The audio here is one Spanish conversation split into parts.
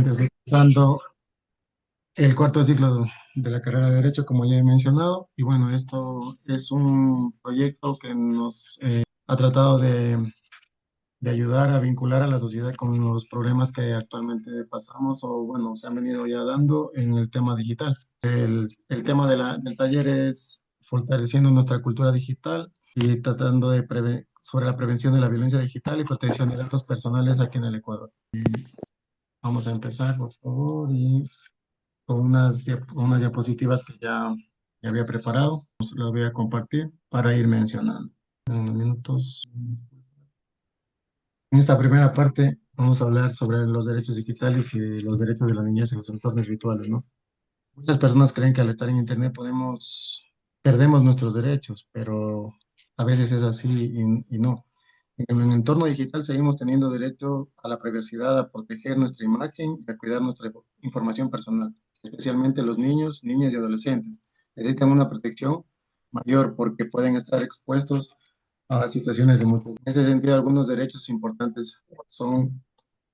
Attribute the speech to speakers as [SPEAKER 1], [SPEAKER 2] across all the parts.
[SPEAKER 1] Estoy cursando el cuarto ciclo de la carrera de Derecho, como ya he mencionado, y bueno, esto es un proyecto que nos ha tratado de ayudar a vincular a la sociedad con los problemas que actualmente pasamos o bueno, se han venido ya dando en el tema digital. El tema del taller es fortaleciendo nuestra cultura digital y tratando de sobre la prevención de la violencia digital y protección de datos personales aquí en el Ecuador. Vamos a empezar, por favor, y con unas diapositivas que ya había preparado. Las voy a compartir para ir mencionando. En unos minutos. En esta primera parte vamos a hablar sobre los derechos digitales y los derechos de la niñez en los entornos virtuales, ¿no? Muchas personas creen que al estar en Internet perdemos nuestros derechos, pero a veces es así y no. En el entorno digital seguimos teniendo derecho a la privacidad, a proteger nuestra imagen y a cuidar nuestra información personal, especialmente los niños, niñas y adolescentes. Necesitan una protección mayor porque pueden estar expuestos a situaciones de mucho. En ese sentido, algunos derechos importantes son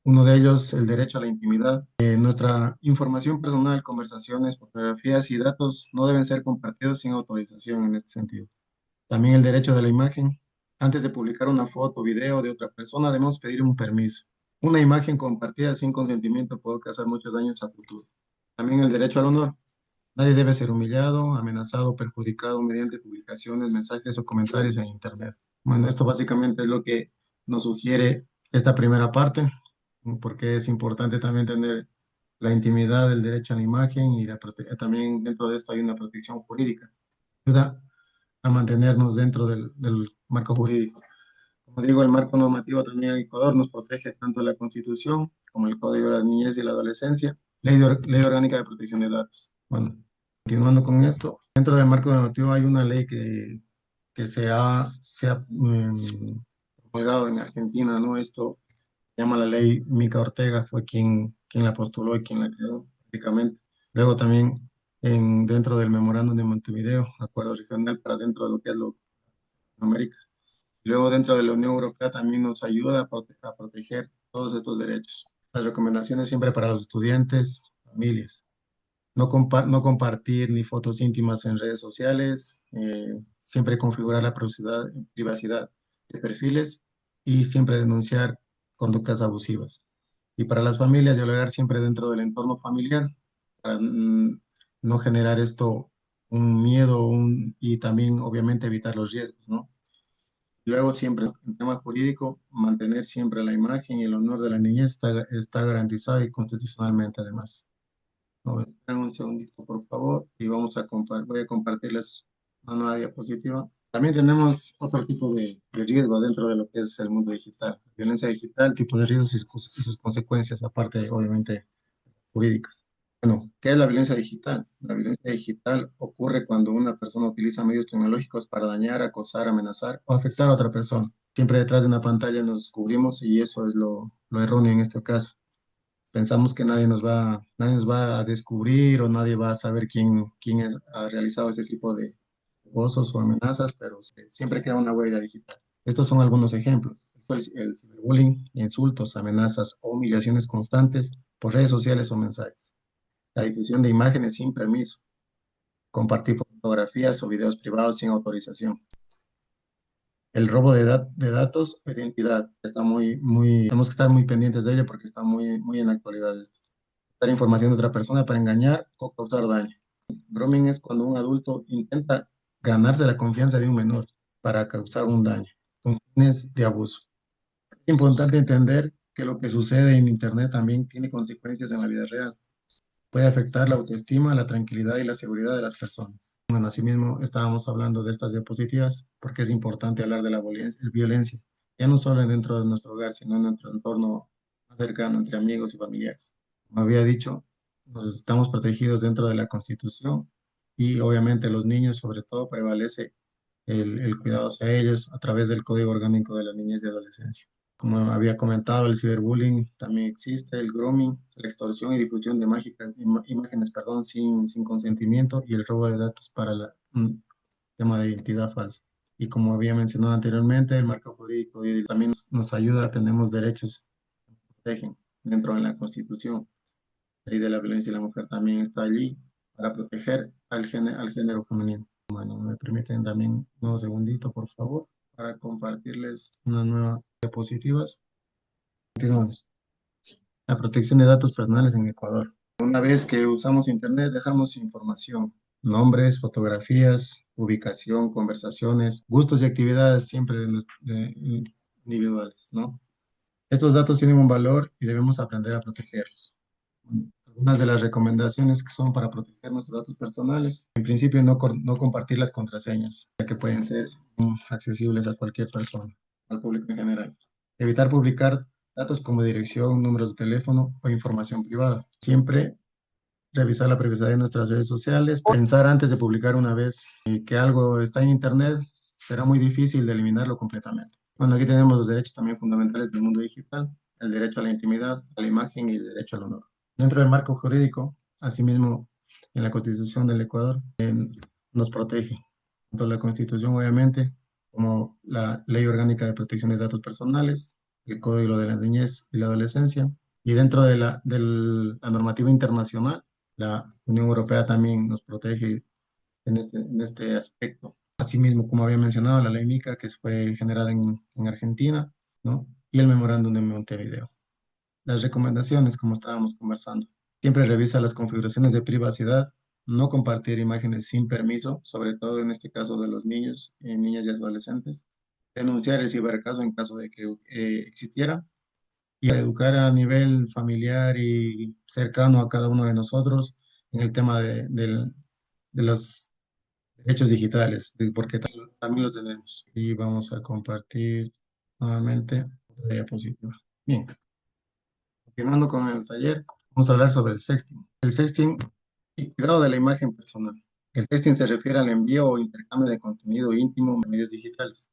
[SPEAKER 1] uno de ellos, el derecho a la intimidad. Nuestra información personal, conversaciones, fotografías y datos no deben ser compartidos sin autorización en este sentido. También el derecho de la imagen. Antes de publicar una foto o video de otra persona, debemos pedir un permiso. Una imagen compartida sin consentimiento puede causar muchos daños a futuro. También el derecho al honor. Nadie debe ser humillado, amenazado o perjudicado mediante publicaciones, mensajes o comentarios en Internet. Bueno, esto básicamente es lo que nos sugiere esta primera parte, porque es importante también tener la intimidad, el derecho a la imagen y también dentro de esto hay una protección jurídica. Ayuda a mantenernos dentro del marco jurídico. Como digo, el marco normativo también en Ecuador nos protege tanto la Constitución como el Código de la Niñez y la Adolescencia, Ley Orgánica de Protección de Datos. Bueno, continuando con esto, dentro del marco normativo hay una ley que se ha promulgado en Argentina, ¿no? Esto se llama la ley Mica Ortega, fue quien la postuló y quien la creó prácticamente. Luego también dentro del memorándum de Montevideo, acuerdo regional para dentro de lo que es América. Luego, dentro de la Unión Europea también nos ayuda a proteger todos estos derechos. Las recomendaciones siempre para los estudiantes, familias. No compartir ni fotos íntimas en redes sociales. Siempre configurar la privacidad de perfiles y siempre denunciar conductas abusivas. Y para las familias, dialogar siempre dentro del entorno familiar para no generar esto un miedo y también, obviamente, evitar los riesgos, ¿no? Luego, siempre en tema jurídico, mantener siempre la imagen y el honor de la niñez está garantizado y constitucionalmente además. No, esperen un segundito, por favor, y voy a compartirles una nueva diapositiva. También tenemos otro tipo de riesgo dentro de lo que es el mundo digital. Violencia digital, tipo de riesgos y sus consecuencias, aparte, obviamente, jurídicas. Bueno, ¿qué es la violencia digital? La violencia digital ocurre cuando una persona utiliza medios tecnológicos para dañar, acosar, amenazar o afectar a otra persona. Siempre detrás de una pantalla nos cubrimos y eso es lo erróneo en este caso. Pensamos que nadie nos va a descubrir o nadie va a saber ha realizado este tipo de acosos o amenazas, pero siempre queda una huella digital. Estos son algunos ejemplos. El ciberbullying, insultos, amenazas o humillaciones constantes por redes sociales o mensajes. La difusión de imágenes sin permiso, compartir fotografías o videos privados sin autorización. El robo de datos o identidad está tenemos que estar muy pendientes de ello porque está muy en la actualidad esto. Dar información de otra persona para engañar o causar daño. Grooming es cuando un adulto intenta ganarse la confianza de un menor para causar un daño, con fines de abuso. Es importante entender que lo que sucede en Internet también tiene consecuencias en la vida real. Puede afectar la autoestima, la tranquilidad y la seguridad de las personas. Bueno, asimismo, estábamos hablando de estas diapositivas porque es importante hablar de la violencia, ya no solo dentro de nuestro hogar, sino en nuestro entorno más cercano, entre amigos y familiares. Como había dicho, nos estamos protegidos dentro de la Constitución y obviamente los niños, sobre todo, prevalece el cuidado hacia ellos a través del Código Orgánico de la Niñez y Adolescencia. Como había comentado, el ciberbullying también existe, el grooming, la extorsión y difusión de imágenes, perdón, sin consentimiento y el robo de datos para un tema de identidad falsa. Y como había mencionado anteriormente, el marco jurídico y también nos ayuda, tenemos derechos que protegen dentro de la Constitución. La ley de la violencia de la mujer también está allí para proteger al género femenino. Bueno, me permiten también unos segunditos, por favor, para compartirles unas nuevas diapositivas. Continuamos. La protección de datos personales en Ecuador. Una vez que usamos Internet, dejamos información, nombres, fotografías, ubicación, conversaciones, gustos y actividades siempre individuales, ¿no? Estos datos tienen un valor y debemos aprender a protegerlos. Algunas de las recomendaciones que son para proteger nuestros datos personales, en principio no compartir las contraseñas, ya que pueden ser accesibles a cualquier persona, al público en general. Evitar publicar datos como dirección, números de teléfono o información privada. Siempre revisar la privacidad de nuestras redes sociales, pensar antes de publicar una vez que algo está en Internet, será muy difícil de eliminarlo completamente. Bueno, aquí tenemos los derechos también fundamentales del mundo digital, el derecho a la intimidad, a la imagen y el derecho al honor. Dentro del marco jurídico, asimismo, en la Constitución del Ecuador, nos protege, tanto la Constitución, obviamente, como la Ley Orgánica de Protección de Datos Personales, el Código de la Niñez y la Adolescencia, y dentro de la normativa internacional, la Unión Europea también nos protege en este aspecto. Asimismo, como había mencionado, la ley MICA, que fue generada en Argentina, ¿no? Y el memorándum de Montevideo. Las recomendaciones, como estábamos conversando. Siempre revisa las configuraciones de privacidad, no compartir imágenes sin permiso, sobre todo en este caso de los niños, niñas y adolescentes. Denunciar el cibercaso en caso de que existiera y educar a nivel familiar y cercano a cada uno de nosotros en el tema de los derechos digitales, porque también los tenemos. Y vamos a compartir nuevamente la diapositiva. Bien, continuando con el taller, vamos a hablar sobre el sexting. El sexting y cuidado de la imagen personal. El sexting se refiere al envío o intercambio de contenido íntimo en medios digitales.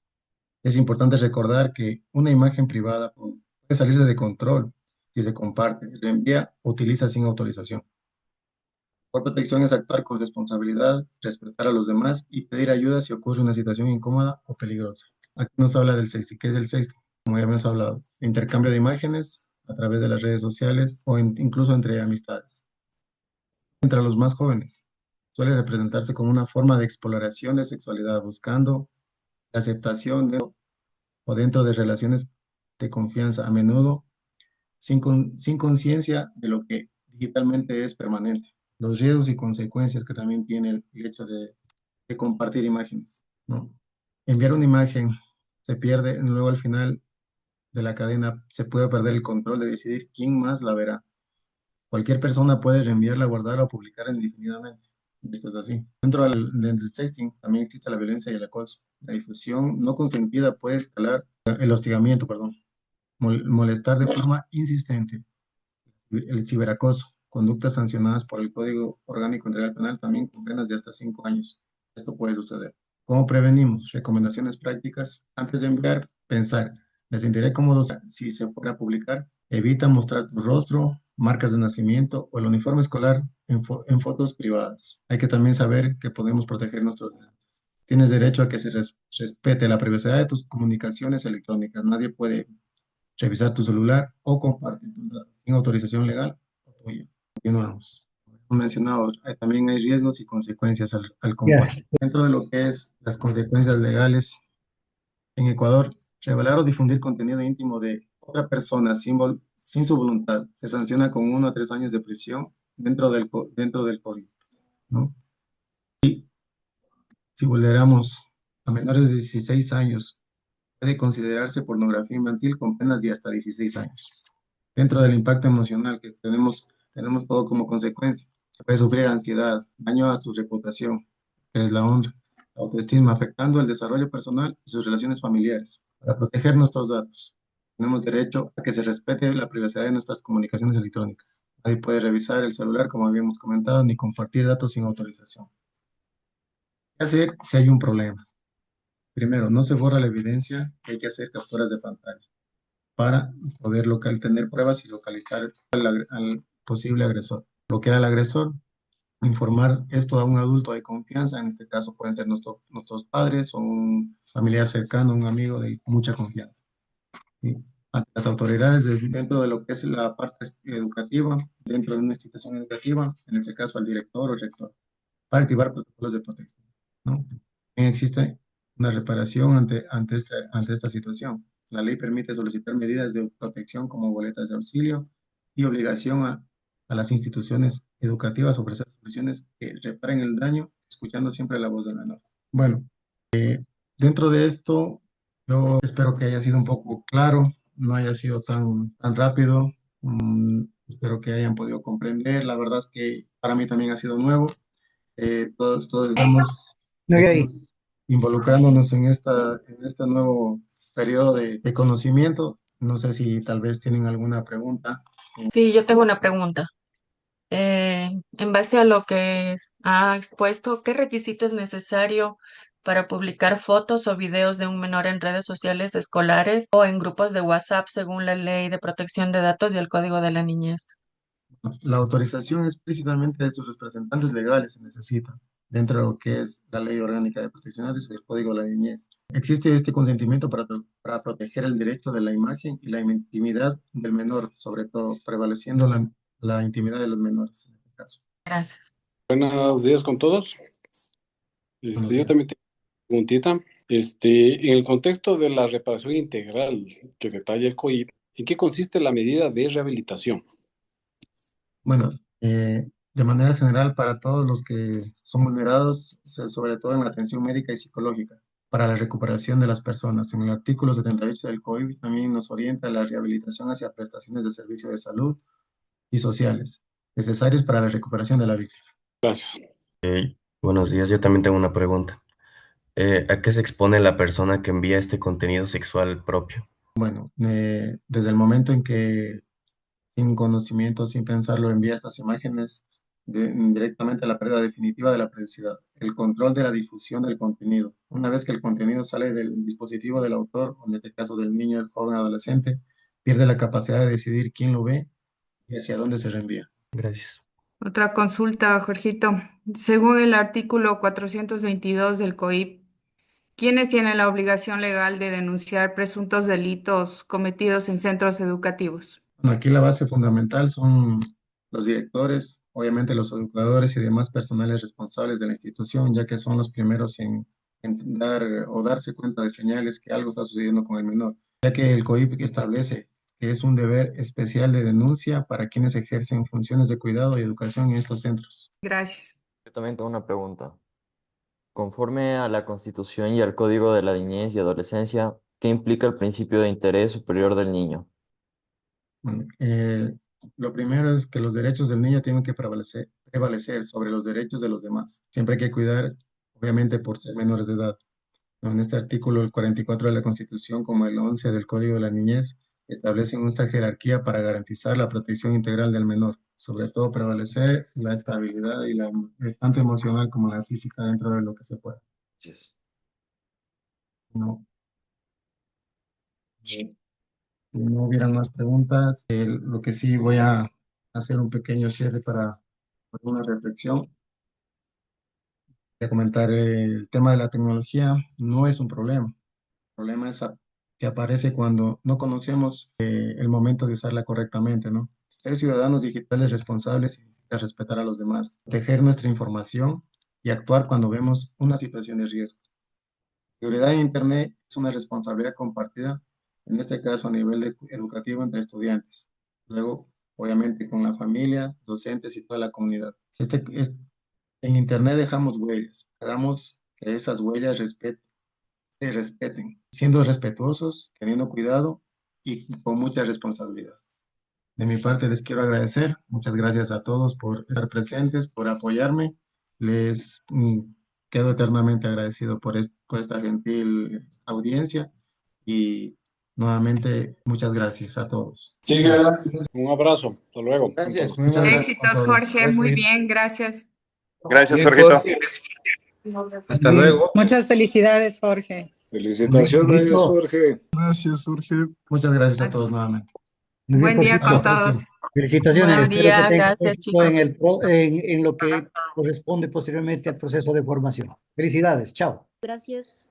[SPEAKER 1] Es importante recordar que una imagen privada puede salirse de control si se comparte, reenvía o utiliza sin autorización. Por protección es actuar con responsabilidad, respetar a los demás y pedir ayuda si ocurre una situación incómoda o peligrosa. Aquí nos habla del sexting. ¿Qué es el sexting? Como ya hemos hablado, intercambio de imágenes a través de las redes sociales o incluso entre amistades. Entre los más jóvenes, suele representarse como una forma de exploración de sexualidad, buscando la aceptación o dentro de relaciones de confianza, a menudo sin conciencia de lo que digitalmente es permanente, los riesgos y consecuencias que también tiene el hecho de compartir imágenes, ¿no? Enviar una imagen se pierde, luego al final de la cadena se puede perder el control de decidir quién más la verá. Cualquier persona puede reenviarla, guardarla o publicarla indefinidamente. Esto es así. Del sexting también existe la violencia y el acoso. La difusión no consentida puede escalar el hostigamiento, perdón, molestar de forma insistente, el ciberacoso, conductas sancionadas por el Código Orgánico Integral Penal también con penas de hasta 5 años. Esto puede suceder. ¿Cómo prevenimos? Recomendaciones prácticas. Antes de enviar, pensar. ¿Me sentiré cómodo si se fuera a publicar? Evita mostrar tu rostro, marcas de nacimiento o el uniforme escolar en fotos privadas. Hay que también saber que podemos proteger nuestros derechos. Tienes derecho a que se respete la privacidad de tus comunicaciones electrónicas. Nadie puede revisar tu celular o compartir tus datos sin autorización legal o tuya. Continuamos. Como mencionado, también hay riesgos y consecuencias al compartir. Dentro de lo que es las consecuencias legales en Ecuador, revelar o difundir contenido íntimo de otra persona sin su voluntad se sanciona con 1 a 3 años de prisión dentro del código, ¿no? Si vulneramos a menores de 16 años, puede considerarse pornografía infantil con penas de hasta 16 años. Dentro del impacto emocional que tenemos todo como consecuencia. Puede sufrir ansiedad, daño a su reputación, que es la honra, la autoestima, afectando el desarrollo personal y sus relaciones familiares. Para proteger nuestros datos, tenemos derecho a que se respete la privacidad de nuestras comunicaciones electrónicas. Nadie puede revisar el celular, como habíamos comentado, ni compartir datos sin autorización. ¿Qué hacer si hay un problema? Primero, no se borra la evidencia, hay que hacer capturas de pantalla para poder tener pruebas y localizar al posible agresor. Bloquear al agresor, informar esto a un adulto de confianza, en este caso pueden ser nuestros padres o un familiar cercano, un amigo de mucha confianza. ¿Sí? ante las autoridades dentro de lo que es la parte educativa, dentro de una institución educativa, en este caso al director o rector, para activar protocolos de protección, ¿no? También existe una reparación ante esta situación. La ley permite solicitar medidas de protección como boletas de auxilio y obligación a las instituciones educativas a ofrecer soluciones que reparen el daño, escuchando siempre la voz del menor. Bueno, dentro de esto, yo espero que haya sido un poco claro, no haya sido tan rápido. Espero que hayan podido comprender. La verdad es que para mí también ha sido nuevo. Todos estamos involucrándonos en este nuevo periodo de conocimiento. No sé si tal vez tienen alguna pregunta.
[SPEAKER 2] Sí, yo tengo una pregunta. En base a lo que ha expuesto, ¿qué requisito es necesario para publicar fotos o videos de un menor en redes sociales escolares o en grupos de WhatsApp según la Ley de Protección de Datos y el Código de la Niñez?
[SPEAKER 1] La autorización explícitamente de sus representantes legales se necesita dentro de lo que es la Ley Orgánica de Protección de Datos y el Código de la Niñez. Existe este consentimiento para proteger el derecho de la imagen y la intimidad del menor, sobre todo prevaleciendo la intimidad de los menores en este caso.
[SPEAKER 2] Gracias.
[SPEAKER 3] Buenos días con todos.
[SPEAKER 1] Buenos
[SPEAKER 3] Yo también
[SPEAKER 1] días.
[SPEAKER 3] tengo una preguntita. En el contexto de la reparación integral que detalla el COIP, ¿en qué consiste la medida de rehabilitación?
[SPEAKER 1] Bueno, de manera general, para todos los que son vulnerados, sobre todo en la atención médica y psicológica, para la recuperación de las personas. En el artículo 78 del COIP también nos orienta a la rehabilitación hacia prestaciones de servicio de salud y sociales necesarios para la recuperación de la víctima.
[SPEAKER 3] Gracias.
[SPEAKER 4] Buenos días, yo también tengo una pregunta. ¿A qué se expone la persona que envía este contenido sexual propio?
[SPEAKER 1] Bueno, desde el momento en que sin conocimiento, sin pensarlo, envía estas imágenes directamente a la pérdida definitiva de la privacidad, el control de la difusión del contenido. Una vez que el contenido sale del dispositivo del autor, o en este caso del niño, el joven, adolescente, pierde la capacidad de decidir quién lo ve y hacia dónde se reenvía.
[SPEAKER 4] Gracias.
[SPEAKER 5] Otra consulta, Jorgito. Según el artículo 422 del COIP, ¿quiénes tienen la obligación legal de denunciar presuntos delitos cometidos en centros educativos?
[SPEAKER 1] Bueno, aquí la base fundamental son los directores, obviamente los educadores y demás personales responsables de la institución, ya que son los primeros en dar o darse cuenta de señales que algo está sucediendo con el menor, ya que el COIP establece que es un deber especial de denuncia para quienes ejercen funciones de cuidado y educación en estos centros.
[SPEAKER 5] Gracias.
[SPEAKER 6] Yo también tengo una pregunta. Conforme a la Constitución y al Código de la Niñez y Adolescencia, ¿qué implica el principio de interés superior del niño?
[SPEAKER 1] Bueno, lo primero es que los derechos del niño tienen que prevalecer sobre los derechos de los demás. Siempre hay que cuidar, obviamente, por ser menores de edad. ¿No? En este artículo, el 44 de la Constitución, como el 11 del Código de la Niñez, establecen esta jerarquía para garantizar la protección integral del menor, sobre todo prevalecer la estabilidad y tanto emocional como la física dentro de lo que se pueda.
[SPEAKER 6] Yes.
[SPEAKER 1] ¿No? Si no hubieran más preguntas, lo que sí voy a hacer un pequeño cierre para una reflexión. Voy a comentar el tema de la tecnología no es un problema. El problema es que aparece cuando no conocemos el momento de usarla correctamente, ¿no? Ser ciudadanos digitales responsables significa respetar a los demás, proteger nuestra información y actuar cuando vemos una situación de riesgo. Seguridad en Internet es una responsabilidad compartida, en este caso a nivel educativo entre estudiantes. Luego, obviamente, con la familia, docentes y toda la comunidad. En Internet dejamos huellas, hagamos que esas huellas se respeten, siendo respetuosos, teniendo cuidado y con mucha responsabilidad. De mi parte les quiero agradecer. Muchas gracias a todos por estar presentes, por apoyarme. Les quedo eternamente agradecido por esta gentil audiencia y nuevamente muchas gracias a todos.
[SPEAKER 3] Sigue
[SPEAKER 1] Gracias.
[SPEAKER 3] adelante. Un abrazo. Hasta luego con
[SPEAKER 6] Gracias,
[SPEAKER 3] todos.
[SPEAKER 6] muy
[SPEAKER 1] Muchas
[SPEAKER 6] buena.
[SPEAKER 1] gracias a
[SPEAKER 5] Éxitos,
[SPEAKER 1] todos.
[SPEAKER 5] Jorge. Muy bien, gracias.
[SPEAKER 7] Gracias,
[SPEAKER 8] Bien,
[SPEAKER 7] Jorgito.
[SPEAKER 8] Jorge. Hasta luego.
[SPEAKER 9] Muchas felicidades, Jorge.
[SPEAKER 3] Felicitaciones, Jorge.
[SPEAKER 10] Gracias, Jorge.
[SPEAKER 1] Muchas gracias a todos nuevamente.
[SPEAKER 5] Buen día
[SPEAKER 1] Hasta la
[SPEAKER 5] con todos.
[SPEAKER 1] próxima.
[SPEAKER 11] Felicitaciones,
[SPEAKER 2] Buen
[SPEAKER 11] espero que
[SPEAKER 2] día,
[SPEAKER 11] tengan
[SPEAKER 2] gracias,
[SPEAKER 11] éxito
[SPEAKER 2] chicos.
[SPEAKER 11] en lo que corresponde posteriormente al proceso de formación. Felicidades, chao.
[SPEAKER 12] Gracias.